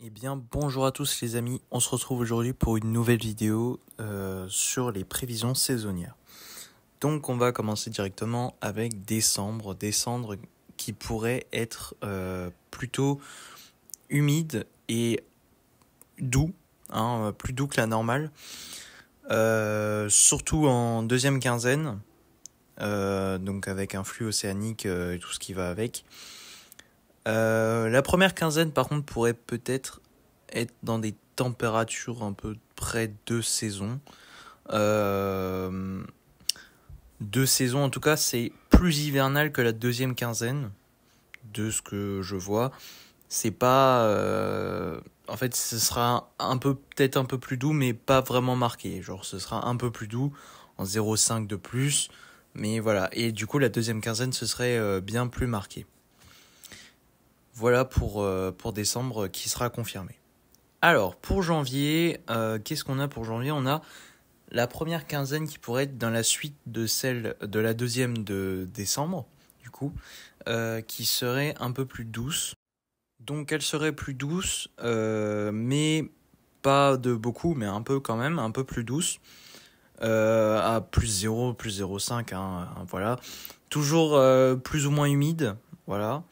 Eh bien, bonjour à tous les amis, on se retrouve aujourd'hui pour une nouvelle vidéo sur les prévisions saisonnières. Donc on va commencer directement avec décembre, qui pourrait être plutôt humide et doux, plus doux que la normale, surtout en deuxième quinzaine, donc avec un flux océanique et tout ce qui va avec. La première quinzaine, par contre, pourrait peut-être être dans des températures un peu près de saison. De saison, en tout cas, c'est plus hivernal que la deuxième quinzaine, de ce que je vois. C'est pas... en fait, ce sera peut-être un peu plus doux, mais pas vraiment marqué. Genre, ce sera un peu plus doux, en 0,5 de plus. Mais voilà. Et du coup, la deuxième quinzaine, ce serait bien plus marqué. Voilà pour décembre qui sera confirmé. Alors, pour janvier, qu'est-ce qu'on a pour janvier? On a la première quinzaine qui pourrait être dans la suite de celle de la deuxième de décembre, du coup, qui serait un peu plus douce. Donc, elle serait plus douce, mais pas de beaucoup, mais un peu quand même, un peu plus douce. À plus 0, plus 0,5, voilà. Toujours plus ou moins humide, voilà.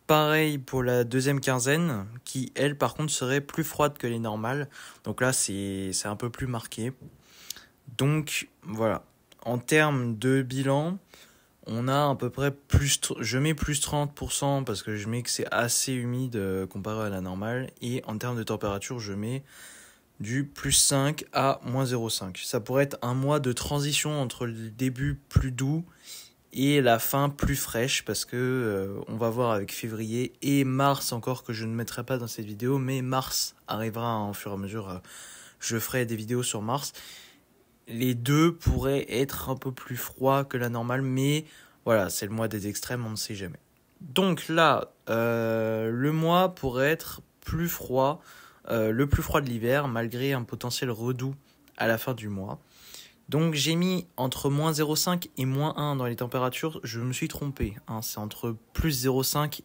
Pareil pour la deuxième quinzaine, qui elle par contre serait plus froide que les normales. Donc là c'est un peu plus marqué. Donc voilà. En termes de bilan, on a à peu près je mets plus 30% parce que je mets que c'est assez humide comparé à la normale. Et en termes de température, je mets du plus 5 à moins 0,5. Ça pourrait être un mois de transition entre le début plus doux et la fin plus fraîche parce que on va voir avec février et mars encore, que je ne mettrai pas dans cette vidéo, mais mars arrivera au fur et à mesure. Je ferai des vidéos sur mars. Les deux pourraient être un peu plus froids que la normale, mais voilà, c'est le mois des extrêmes, on ne sait jamais. Donc là, le mois pourrait être plus froid, le plus froid de l'hiver, malgré un potentiel redoux à la fin du mois. Donc j'ai mis entre moins 0,5 et moins 1 dans les températures, je me suis trompé. C'est entre plus 0,5,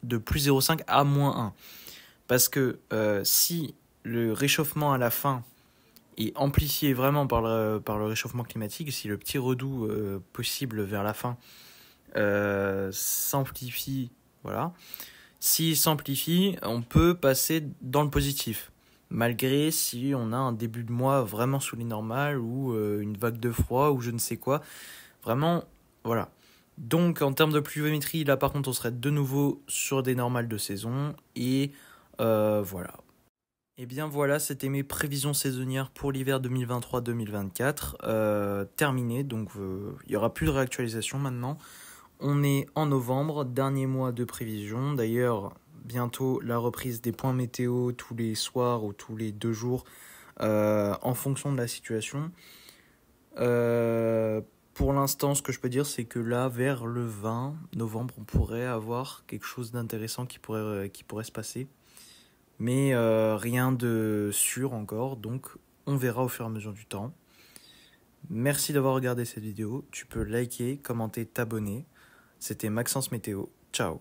de plus 0,5 à moins 1. Parce que si le réchauffement à la fin est amplifié vraiment par le réchauffement climatique, si le petit redout possible vers la fin s'amplifie, voilà. S'il s'amplifie, on peut passer dans le positif. Malgré si on a un début de mois vraiment sous les normales ou une vague de froid ou je ne sais quoi. Vraiment, voilà. Donc en termes de pluviométrie, là par contre on serait de nouveau sur des normales de saison. Et voilà. Et bien voilà, c'était mes prévisions saisonnières pour l'hiver 2023-2024. Terminé, donc il n'y aura plus de réactualisation maintenant. On est en novembre, dernier mois de prévision. D'ailleurs, bientôt la reprise des points météo tous les soirs ou tous les 2 jours en fonction de la situation. Pour l'instant, ce que je peux dire, c'est que là, vers le 20 novembre, on pourrait avoir quelque chose d'intéressant qui pourrait se passer. Mais rien de sûr encore, donc on verra au fur et à mesure du temps. Merci d'avoir regardé cette vidéo. Tu peux liker, commenter, t'abonner. C'était Maxence Météo. Ciao.